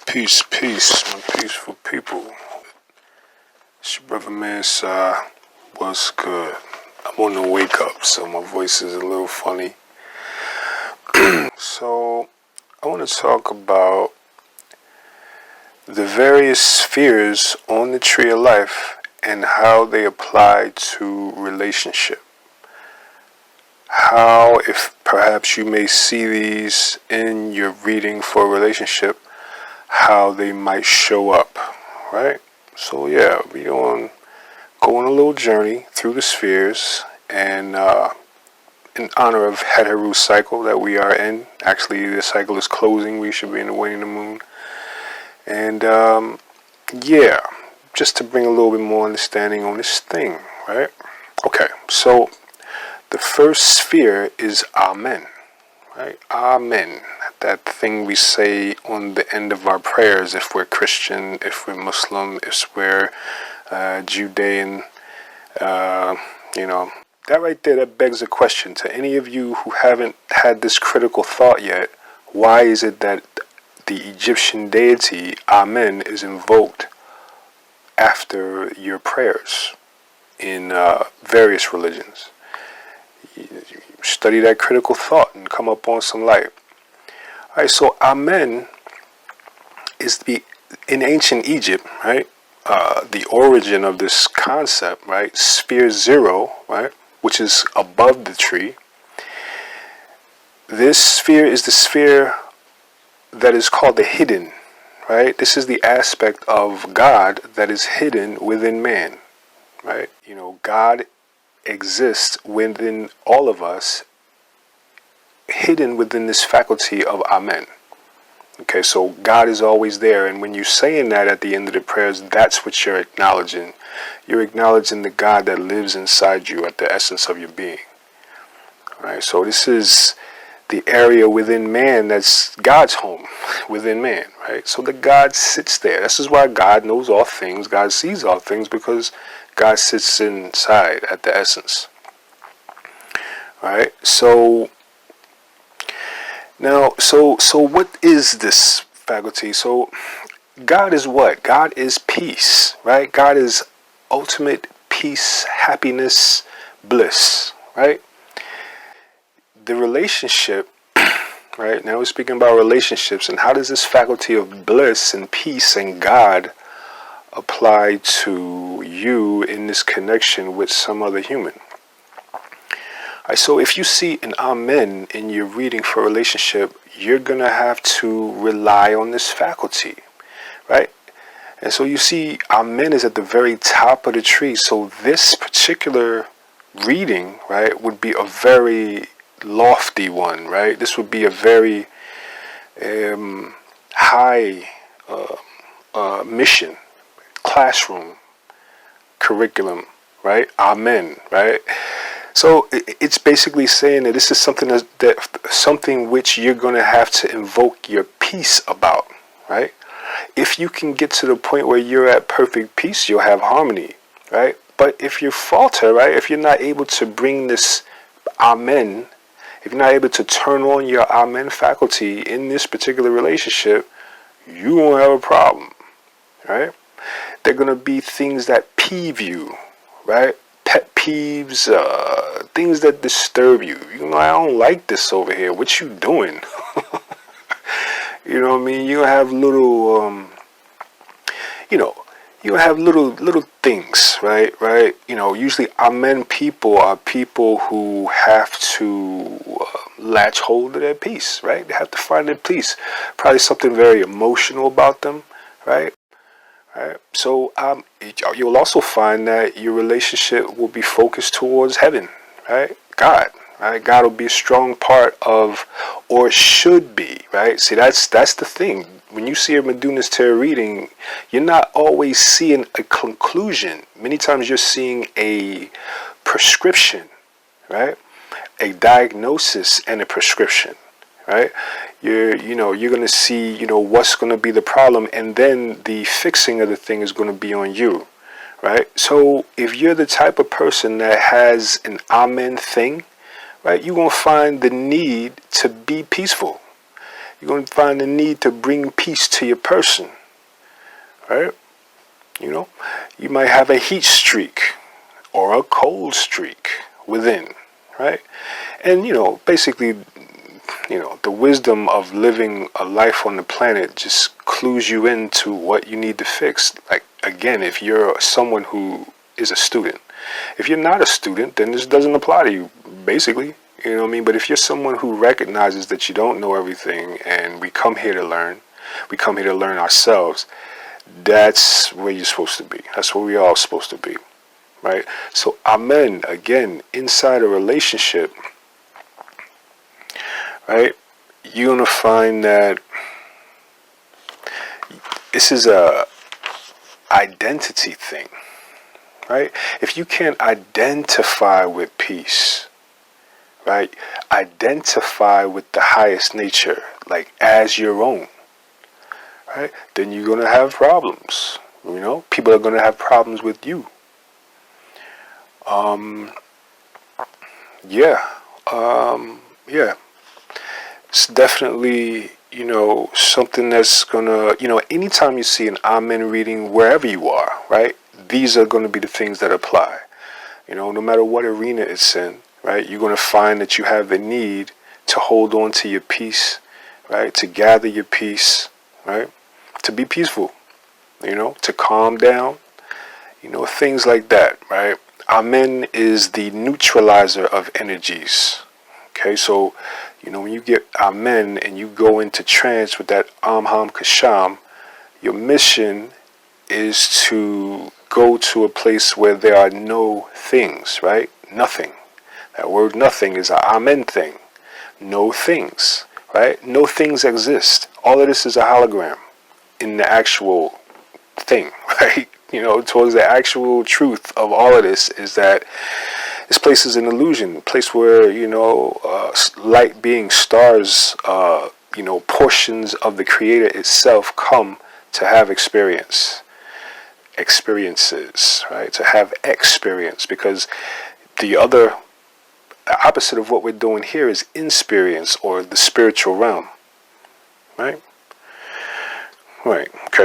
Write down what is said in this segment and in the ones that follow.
Peace, my peaceful people. It's your brother Mansai. What's good? I'm on the wake up, so my voice is a little funny. So, I want to talk about the various spheres on the tree of life and how they apply to relationship. How, if perhaps you may see these in your reading for a relationship, how they might show up, right? So yeah, we go on a little journey through the spheres, and in honor of Neteru's cycle that we are in. Actually, the cycle is closing. We should be in the waning of the moon, and yeah, just to bring a little bit more understanding on this thing, right? Okay, so the first sphere is Omen. Right? Amen. That thing we say on the end of our prayers if we're Christian, if we're Muslim, if we're Judean. That right there, that begs a question to any of you who haven't had this critical thought yet. Why is it that the Egyptian deity, Amen, is invoked after your prayers in various religions? Study that critical thought and come up on some light. Alright, so Amen is in ancient Egypt, right? The origin of this concept, right? Sphere 0, right? Which is above the tree. This sphere is the sphere that is called the hidden, right? This is the aspect of God that is hidden within man, right? God exists within all of us, hidden within this faculty of Amen. Okay, so God is always there, and when you're saying that at the end of the prayers, that's what you're acknowledging. You're acknowledging the God that lives inside you at the essence of your being. All right, so this is the area within man that's God's home within man, right? So the God sits there. This is why God knows all things. God sees all things, because God sits inside at the essence. All right, so now, so what is this faculty? So God is what? God is peace, right? God is ultimate peace, happiness, bliss, right? The relationship, right? Now we're speaking about relationships, and how does this faculty of bliss and peace and God apply to you in this connection with some other human? Alright, so if you see an Amen in your reading for a relationship, you're going to have to rely on this faculty, right? And so you see Amen is at the very top of the tree. So this particular reading, right, would be a very lofty one, right? This would be a very high mission, classroom, curriculum, right? Amen, right? So it's basically saying that this is something which you're going to have to invoke your peace about, right? If you can get to the point where you're at perfect peace, you'll have harmony, right? But if you falter, right, if you're not able to bring this Amen, if you're not able to turn on your Amen faculty in this particular relationship, you won't have a problem, right? There are going to be things that peeve you, right? Pet peeves, things that disturb you. I don't like this over here. What you doing? You know what I mean? You have little, you have little things, right? Usually Amen people are people who have to latch hold of their peace, right? They have to find their peace. Probably something very emotional about them, right? Right. So you'll also find that your relationship will be focused towards heaven, right? God, right? God will be a strong part of, or should be, right? See, that's the thing. When you see a Metu Neter reading, you're not always seeing a conclusion. Many times you're seeing a prescription, right? A diagnosis and a prescription. Right, you're going to see, what's going to be the problem, and then the fixing of the thing is going to be on you, right? So if you're the type of person that has an Amen thing, right, you're going to find the need to be peaceful. You're going to find the need to bring peace to your person, right? You know, you might have a heat streak or a cold streak within, right? And, you know, basically, you know, the wisdom of living a life on the planet just clues you into what you need to fix. Like, again, if you're someone who is a student, if you're not a student, then this doesn't apply to you, basically. You know what I mean? But if you're someone who recognizes that you don't know everything and we come here to learn, we come here to learn ourselves, that's where you're supposed to be. That's where we all supposed to be, right? So, Amen, again, inside a relationship, right, you're going to find that this is a identity thing, right? If you can't identify with peace, right, identify with the highest nature, like as your own, right, then you're going to have problems. You know, people are going to have problems with you. Yeah. It's definitely, you know, something that's gonna, you know, anytime you see an Amen reading, wherever you are, right, these are going to be the things that apply. You know, no matter what arena it's in, right, you're going to find that you have the need to hold on to your peace, right, to gather your peace, right, to be peaceful, you know, to calm down, you know, things like that, right. Amen is the neutralizer of energies. Okay, so, you know, when you get Amen and you go into trance with that Ham Kasham, your mission is to go to a place where there are no things, right? Nothing. That word nothing is an Amen thing. No things, right? No things exist. All of this is a hologram in the actual thing, right? You know, towards the actual truth of all of this is that this place is an illusion, a place where, you know, light being stars, you know, portions of the Creator itself come to have experiences, right? To have experience, because the opposite of what we're doing here is insperience, or the spiritual realm, right? Right. Okay,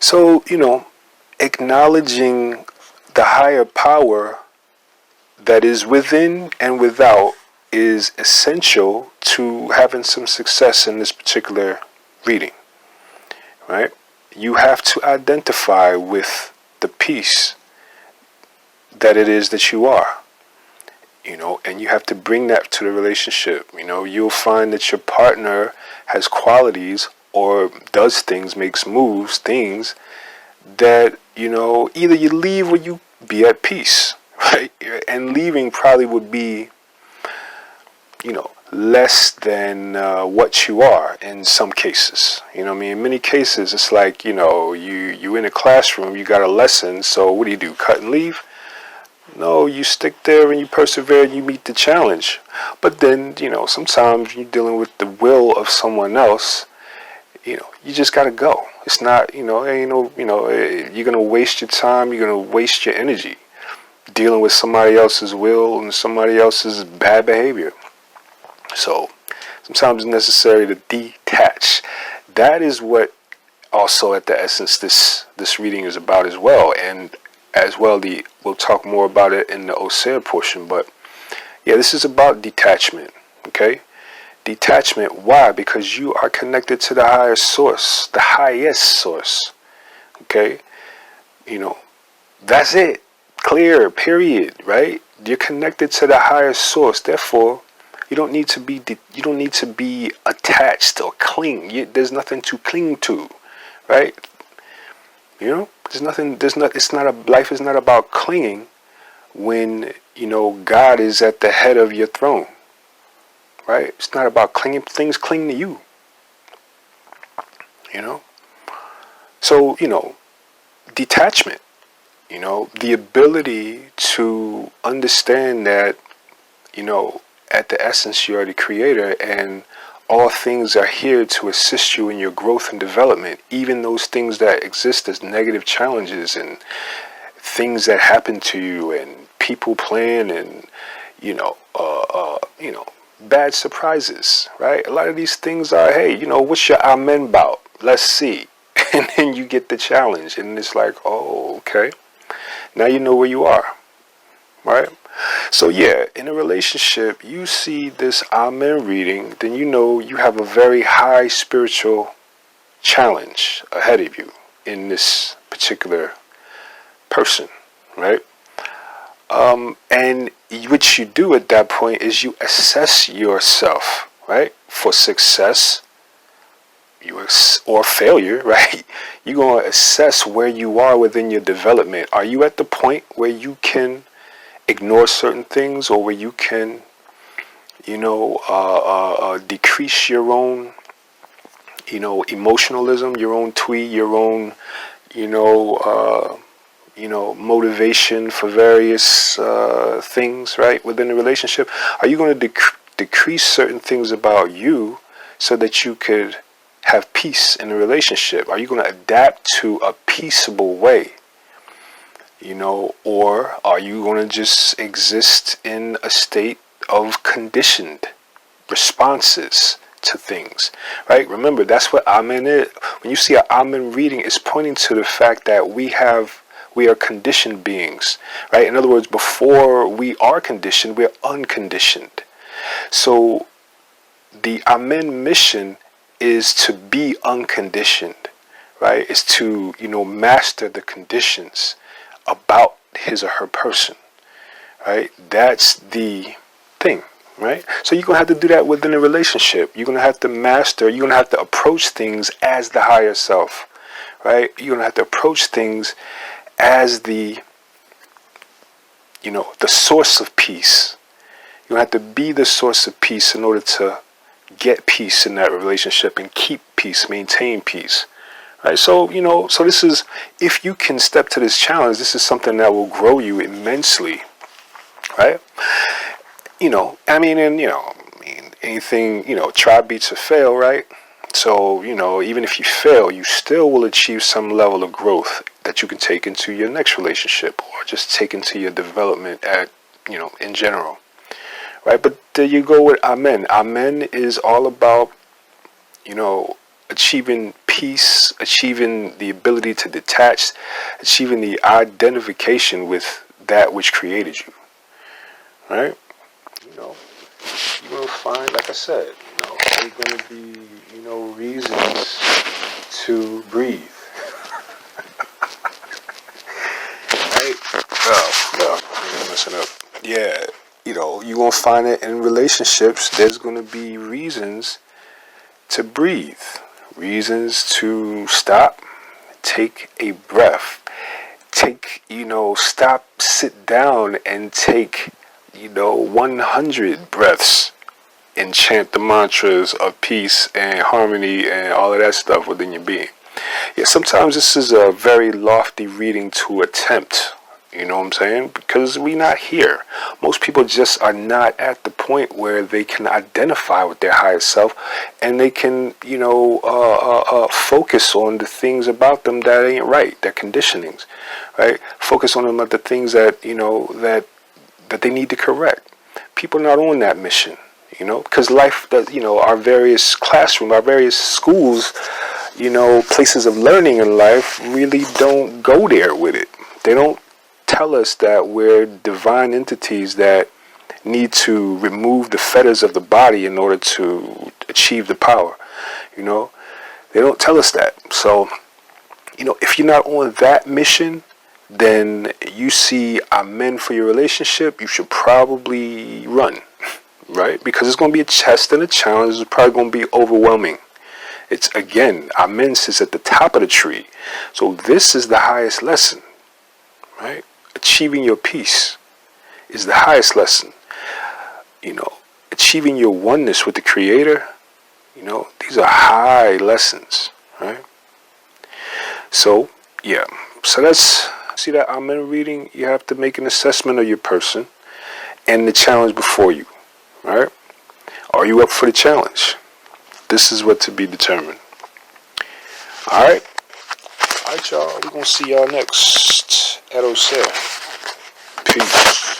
So, you know, acknowledging the higher power that is within and without is essential to having some success in this particular reading, right? You have to identify with the peace that it is that you are, you know, and you have to bring that to the relationship. You know, you'll find that your partner has qualities or does things, makes moves, things that, you know, either you leave or you be at peace, right? And leaving probably would be, you know, less than what you are in some cases. You know what I mean? In many cases, it's like, you know, you in a classroom, you got a lesson, so what do? Cut and leave? No, you stick there and you persevere and you meet the challenge. But then, you know, sometimes you're dealing with the will of someone else. You know, you just gotta go. It's not, you know, ain't no, you know, you're gonna waste your time, you're gonna waste your energy dealing with somebody else's will and somebody else's bad behavior. So sometimes it's necessary to detach. That is what also at the essence this reading is about as well. And as well, we'll talk more about it in the Osir portion, but yeah, this is about detachment, okay? Detachment, why? Because you are connected to the higher source, the highest source, okay? You know, that's it. Clear, period, right? You're connected to the higher source. Therefore, you don't need to be attached or cling. There's nothing to cling to, right? You know, life is not about clinging when, you know, God is at the head of your throne. Right? It's not about clinging. Things cling to you. You know? So, you know, detachment, you know, the ability to understand that, you know, at the essence you are the creator and all things are here to assist you in your growth and development. Even those things that exist as negative challenges and things that happen to you and people plan and, bad surprises, right? A lot of these things are, hey, what's your amen about? Let's see. And then you get the challenge, and it's like, oh, okay. Now you know where you are, right? So yeah, in a relationship, you see this amen reading, then you know you have a very high spiritual challenge ahead of you in this particular person, right? And what you do at that point is you assess yourself, right, for success or failure, right? You're going to assess where you are within your development. Are you at the point where you can ignore certain things, or where you can, decrease your own, emotionalism, your own tweet, your own, motivation for various things, right, within a relationship? Are you going to decrease certain things about you so that you could have peace in a relationship? Are you going to adapt to a peaceable way? Or are you going to just exist in a state of conditioned responses to things, right? Remember, that's what Amen is. When you see an Amen reading, it's pointing to the fact that we are conditioned beings, right? In other words, before we are conditioned, we're unconditioned. So the Amen mission is to be unconditioned, right? It's to, master the conditions about his or her person, right? That's the thing, right? So you're going to have to do that within a relationship. You're going to have to master, you're going to have to approach things as the higher self, right? You're going to have to approach things as the source of peace. You're going to have to be the source of peace in order to get peace in that relationship and keep peace, maintain peace. Right, so so this is, if you can step to this challenge, this is something that will grow you immensely, right? Anything, try beats a fail, right? So even if you fail, you still will achieve some level of growth that you can take into your next relationship, or just take into your development in general, right? But there you go with Amen. Amen is all about achieving peace, achieving the ability to detach, achieving the identification with that which created you, right? You're going to find, like I said, there's going to be, reasons to breathe. Right? I'm messing up. Yeah, you're going to find it in relationships. There's going to be reasons to breathe. Reasons to stop, take a breath, stop, sit down and take, 100 breaths and chant the mantras of peace and harmony and all of that stuff within your being. Yeah, sometimes this is a very lofty reading to attempt. You know what I'm saying? Because we're not here. Most people just are not at the point where they can identify with their higher self, and they can, focus on the things about them that ain't right, their conditionings, right? Focus on them at the things that, that they need to correct. People are not on that mission, because life, our various classrooms, our various schools, places of learning in life really don't go there with it. They don't tell us that we're divine entities that need to remove the fetters of the body in order to achieve the power. They don't tell us that. So, if you're not on that mission, then you see Amen for your relationship, you should probably run, right? Because it's going to be a test and a challenge. It's probably going to be overwhelming. It's, again, Amen sits at the top of the tree. So this is the highest lesson, right? Achieving your peace is the highest lesson. Achieving your oneness with the Creator, these are high lessons, right? So, yeah. So let's see that Amen reading. You have to make an assessment of your person and the challenge before you, right? Are you up for the challenge? This is what to be determined. All right, y'all. We're going to see y'all next. Edo Peace.